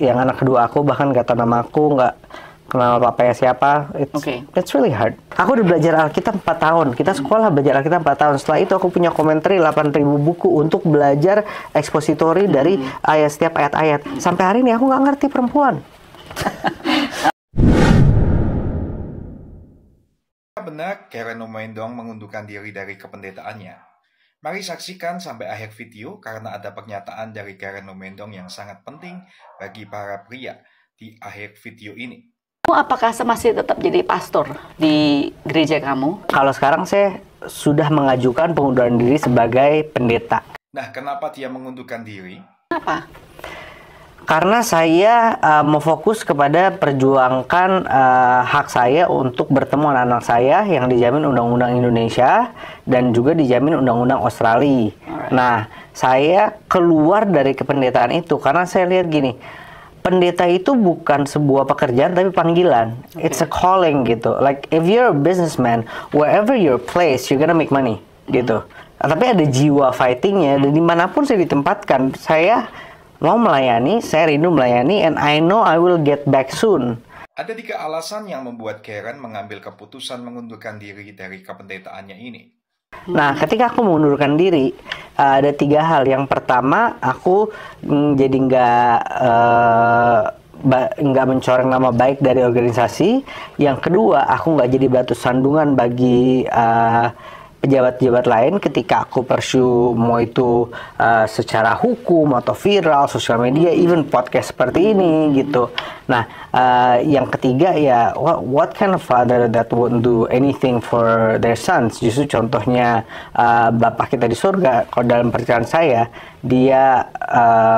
yang anak kedua aku bahkan nggak tahu nama aku, nggak kenal papanya siapa. It's really hard. Aku udah belajar Alkitab 4 tahun. Kita sekolah belajar Alkitab 4 tahun. Setelah itu aku punya komentari 8.000 buku untuk belajar ekspositori dari setiap ayat-ayat. Sampai hari ini aku nggak ngerti perempuan. Benar, Karen Omoendong mengundurkan diri dari kependetaannya. Mari saksikan sampai akhir video karena ada pernyataan dari Karen Omoendong yang sangat penting bagi para pria di akhir video ini. Apakah masih tetap jadi pastor di gereja kamu? Kalau sekarang saya sudah mengajukan pengunduran diri sebagai pendeta. Nah, kenapa dia mengundurkan diri? Kenapa? Karena saya mau fokus kepada perjuangkan hak saya untuk bertemu anak-anak saya yang dijamin Undang-Undang Indonesia dan juga dijamin Undang-Undang Australia. Nah, saya keluar dari kependetaan itu karena saya lihat gini, pendeta itu bukan sebuah pekerjaan tapi panggilan. It's a calling gitu. Like if you're a businessman, wherever you're placed, you're gonna make money gitu. Tapi ada jiwa fightingnya dan dimanapun saya ditempatkan, saya mau melayani, saya rindu melayani, and I know I will get back soon. Ada 3 alasan yang membuat Karen mengambil keputusan mengundurkan diri dari kependetaannya ini. Nah, ketika aku mengundurkan diri, ada 3 hal. Yang pertama, aku jadi nggak mencoreng nama baik dari organisasi. Yang kedua, aku nggak jadi batu sandungan bagi pejabat-pejabat lain ketika aku pursue mau itu secara hukum atau viral, sosial media, even podcast seperti ini gitu. Nah, yang ketiga ya, what kind of father that won't do anything for their sons? Justru contohnya Bapak kita di surga, kalau dalam percayaan saya, dia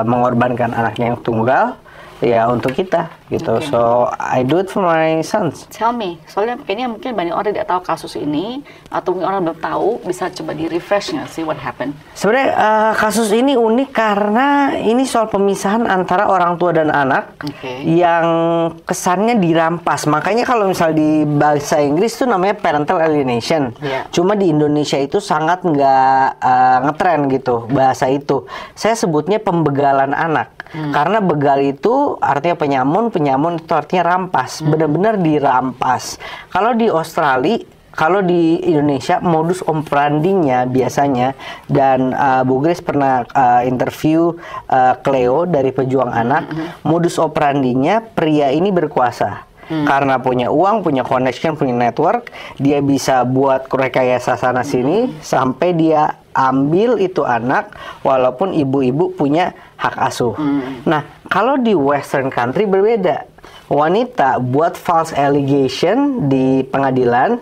mengorbankan anaknya yang tunggal ya untuk kita gitu. So I do it for my sons. Tell me, soalnya kayaknya mungkin banyak orang tidak tahu kasus ini atau mungkin orang belum tahu, bisa coba di refresh nggak sih what happened? Sebenarnya kasus ini unik karena ini soal pemisahan antara orang tua dan anak yang kesannya dirampas. Makanya kalau misal di bahasa Inggris itu namanya parental alienation. Cuma di Indonesia itu sangat nggak ngetren gitu bahasa itu. Saya sebutnya pembegalan anak. Karena begal itu artinya penyamun, penyamun itu artinya rampas, benar-benar dirampas. Kalau di Australia, kalau di Indonesia modus operandinya biasanya, dan Bu Grace pernah interview Cleo dari Pejuang Anak, modus operandinya pria ini berkuasa. Karena punya uang, punya connection, punya network, dia bisa buat rekayasa sana sini sampai dia ambil itu anak walaupun ibu-ibu punya hak asuh. Nah, kalau di Western country berbeda. Wanita buat false allegation di pengadilan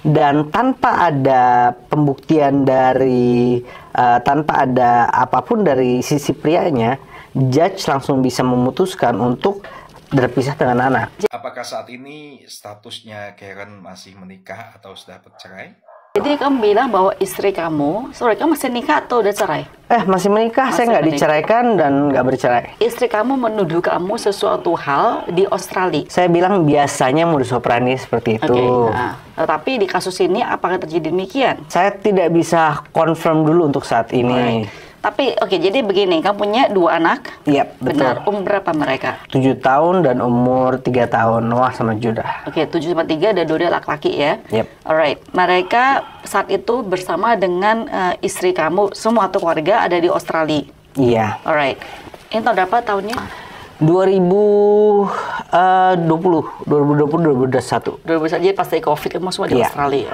dan tanpa ada pembuktian dari tanpa ada apapun dari sisi prianya, judge langsung bisa memutuskan untuk berpisah dengan anak. Apakah saat ini statusnya Karen masih menikah atau sudah bercerai? Jadi kamu bilang bahwa istri kamu masih nikah atau udah cerai? Masih menikah, saya nggak diceraikan dan nggak bercerai. Istri kamu menuduh kamu sesuatu hal di Australia. Saya bilang biasanya modus operandi seperti itu. Tapi di kasus ini apakah terjadi demikian? Saya tidak bisa confirm dulu untuk saat ini. Tapi jadi begini, kamu punya 2 anak? Iya, betul. Benar, umur berapa mereka? 7 tahun dan umur 3 tahun, Noah sama Judah. 7 sama 3 ada 2 laki-laki ya? Yep. Alright, mereka saat itu bersama dengan istri kamu, semua atau keluarga ada di Australia? Iya. Alright, ini tahun berapa tahunnya? 2021. Jadi pas dari COVID kamu semua di Australia,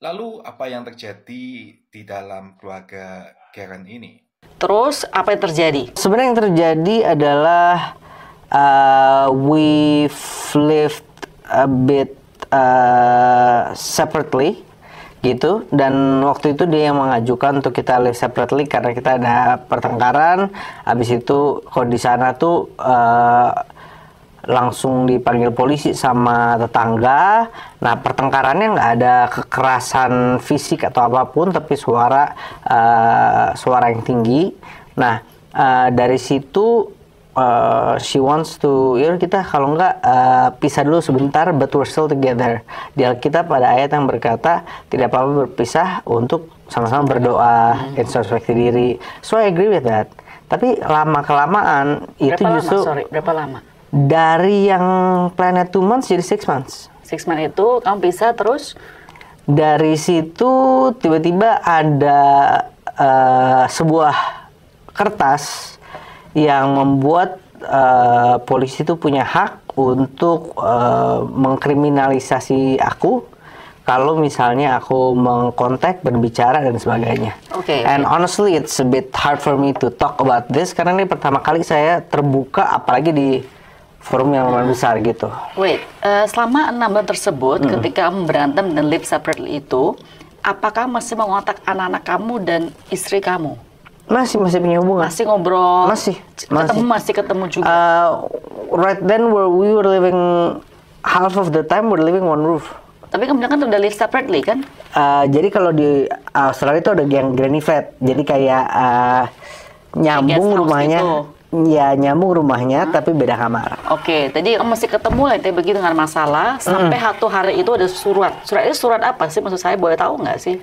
Lalu apa yang terjadi di dalam keluarga Karen ini? Terus apa yang terjadi? Sebenarnya yang terjadi adalah we've lived a bit separately gitu, dan waktu itu dia yang mengajukan untuk kita live separately karena kita ada pertengkaran. Habis itu kalau di sana tuh langsung dipanggil polisi sama tetangga. Nah, pertengkarannya nggak ada kekerasan fisik atau apapun, tapi suara yang tinggi. Nah, dari situ she wants to, ya kita kalau nggak pisah dulu sebentar, but we're still together. Di Alkitab pada ayat yang berkata tidak apa-apa berpisah untuk sama-sama berdoa, introspeksi diri. So I agree with that. Tapi lama-kelamaan itu justru berapa lama? Dari yang planet 2 months jadi 6 months. 6 months itu kamu bisa terus? Dari situ tiba-tiba ada sebuah kertas yang membuat polisi itu punya hak untuk mengkriminalisasi aku kalau misalnya aku mengkontak, berbicara dan sebagainya. And honestly, it's a bit hard for me to talk about this karena ini pertama kali saya terbuka, apalagi di forum yang lumayan besar gitu. Selama 6 bulan tersebut, ketika kamu berantem dan live separately itu, apakah masih mengontak anak-anak kamu dan istri kamu? Masih punya hubungan. Masih ngobrol? Masih. Masih ketemu juga? Right then we were living, half of the time we're living one roof. Tapi kemudian kan udah live separately kan? Jadi kalau di Australia itu ada yang granny flat. Jadi kayak nyambung rumahnya. Gitu. Ya nyambung rumahnya tapi beda kamar. Tadi kamu masih ketemu lah begitu dengan masalah sampai satu hari itu ada surat. Surat itu surat apa sih? Maksud saya boleh tahu nggak sih?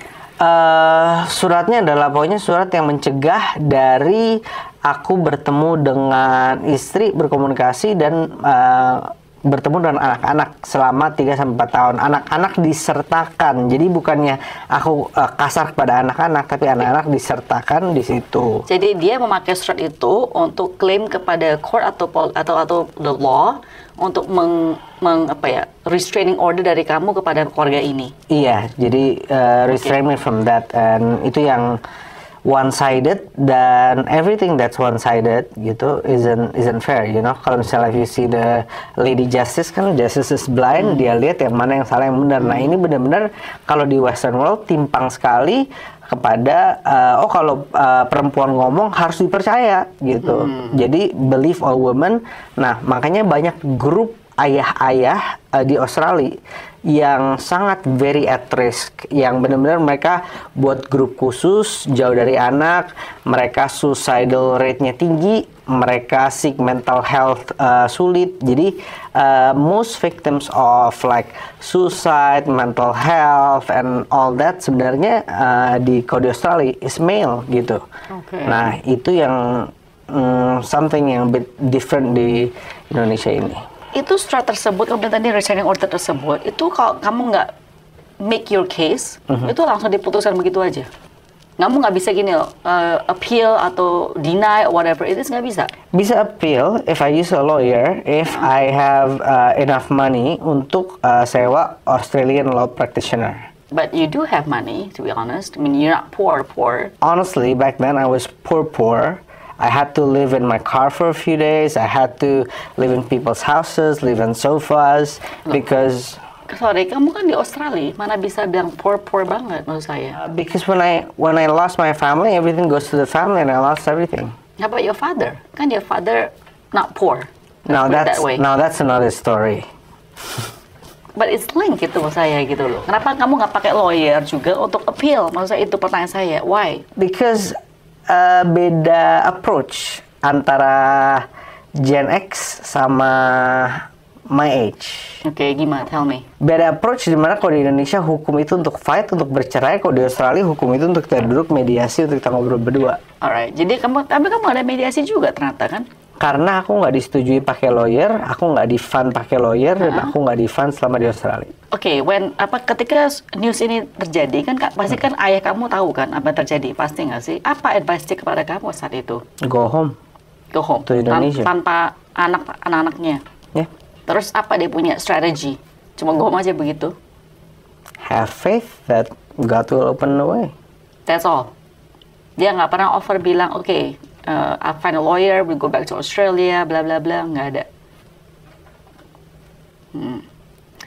Suratnya adalah pokoknya surat yang mencegah dari aku bertemu dengan istri, berkomunikasi dan bertemu dengan anak-anak selama 3-4 tahun. Anak-anak disertakan. Jadi bukannya aku kasar kepada anak-anak, tapi anak-anak disertakan di situ. Jadi dia memakai surat itu untuk klaim kepada court atau the law untuk restraining order dari kamu kepada keluarga ini. Iya, jadi restrain me from that, and itu yang one-sided, dan everything that's one-sided gitu isn't fair, you know. Kalau misalnya you see the lady justice, kan justice is blind, dia lihat yang mana yang salah yang benar. Nah ini benar-benar kalau di Western world timpang sekali kepada kalau perempuan ngomong harus dipercaya gitu. Jadi believe all women. Nah makanya banyak grup ayah-ayah di Australia yang sangat very at risk, yang benar-benar mereka buat grup khusus jauh dari anak, mereka suicidal rate-nya tinggi, mereka seek mental health sulit. Jadi most victims of like suicide, mental health and all that sebenarnya di Australia is male gitu. Nah itu yang something yang bit different di Indonesia ini. Itu surat tersebut, kemudian tadi restraining order tersebut, itu kalau kamu nggak make your case, itu langsung diputuskan begitu aja. Kamu nggak bisa gini appeal atau deny or whatever, itu nggak bisa. Bisa appeal if I use a lawyer, if I have enough money untuk sewa Australian law practitioner. But you do have money, to be honest. I mean, you're not poor. Honestly, back then I was poor. I had to live in my car for a few days. I had to live in people's houses, live on sofas, because... Sorry, kamu kan di Australia, mana bisa bilang poor banget menurut saya. Because when I lost my family, everything goes to the family, and I lost everything. How about your father? Kan your father not poor. Now that's another story. But it's linked gitu menurut saya gitu loh. Kenapa kamu nggak pakai lawyer juga untuk appeal? Maksud saya itu pertanyaan saya. Why? Because beda approach antara Gen X sama my age. Gimana? Tell me. Beda approach di mana kalau di Indonesia hukum itu untuk fight, untuk bercerai. Kalau di Australia hukum itu untuk kita duduk mediasi, untuk kita ngobrol berdua. Alright. Jadi kamu ada mediasi juga ternyata kan? Karena aku nggak disetujui pakai lawyer, aku nggak di-fund pakai lawyer, dan aku nggak di-fund selama di Australia. Ketika news ini terjadi kan pasti kan ayah kamu tahu kan apa yang terjadi, pasti nggak sih? Apa advice dia kepada kamu saat itu? Go home. To Indonesia. Tanpa anak-anaknya. Yeah. Terus apa dia punya strategi? Cuma go home aja begitu? Have faith that God will open the way. That's all. Dia nggak pernah offer bilang, I'll find a lawyer, we go back to Australia, bla bla bla, nggak ada.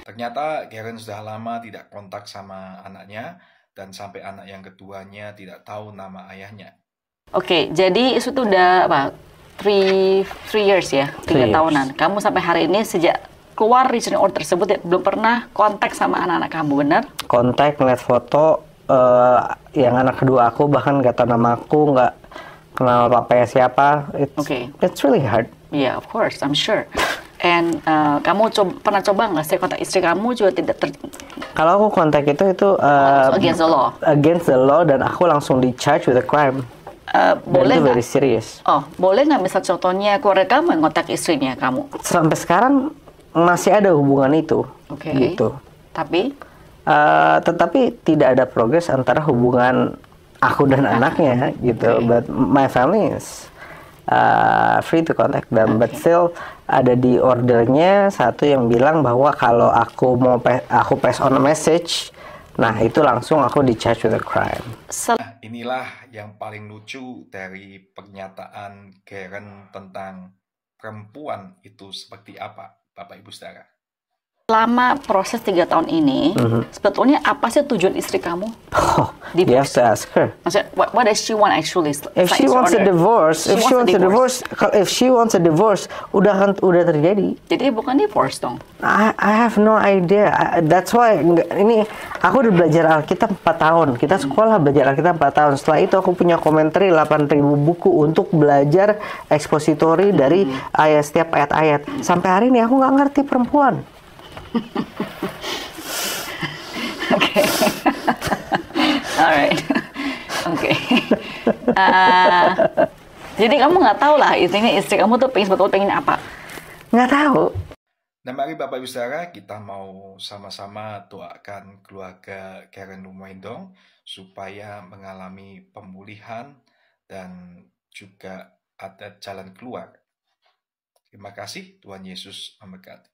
Ternyata Karen sudah lama tidak kontak sama anaknya, dan sampai anak yang keduanya tidak tahu nama ayahnya. Jadi itu udah 3 years ya, 3 tahunan. Kamu sampai hari ini sejak keluar restraining order tersebut belum pernah kontak sama anak-anak kamu, benar? Kontak, ngeliat foto, yang anak kedua aku bahkan nggak tahu nama aku, nggak kenal papanya siapa. It's really hard. Yeah, of course, I'm sure. And kamu pernah coba nggak sih kontak istri kamu juga tidak Kalau aku kontak itu against the law. Against the law, dan aku langsung di-charge with a crime. boleh itu nggak? very serious. Oh, boleh nggak misal contohnya keluarga kamu yang ngontak istrinya kamu? Sampai sekarang masih ada hubungan itu, Oke. gitu. Tapi Tetapi tidak ada progres antara hubungan aku dan anaknya, gitu. Okay. But my family is free to contact them, but still ada di ordernya satu yang bilang bahwa kalau aku mau aku pass on a message, nah itu langsung aku di-charge with a crime. Nah, inilah yang paling lucu dari pernyataan Karen tentang perempuan itu seperti apa, Bapak Ibu Saudara. Selama proses 3 tahun ini, sebetulnya apa sih tujuan istri kamu? Oh, you have to ask her. Maksudnya, what does she want actually? If she wants a divorce, if she wants a divorce, udah terjadi. Jadi bukan divorce dong. I have no idea. That's why ini aku udah belajar Alkitab 4 tahun. Kita sekolah belajar Alkitab 4 tahun. Setelah itu aku punya komentari 8.000 buku untuk belajar ekspositori dari setiap ayat-ayat. Sampai hari ini aku nggak ngerti perempuan. Oke. Alright. Oke. Jadi kamu nggak tahu lah, intinya istri kamu tuh sebetulnya pengen apa? Nggak tahu. Nah, mari Bapak Ibu Saudara, kita mau sama-sama doakan keluarga Karen Lumendong supaya mengalami pemulihan dan juga ada jalan keluar. Terima kasih, Tuhan Yesus memberkati.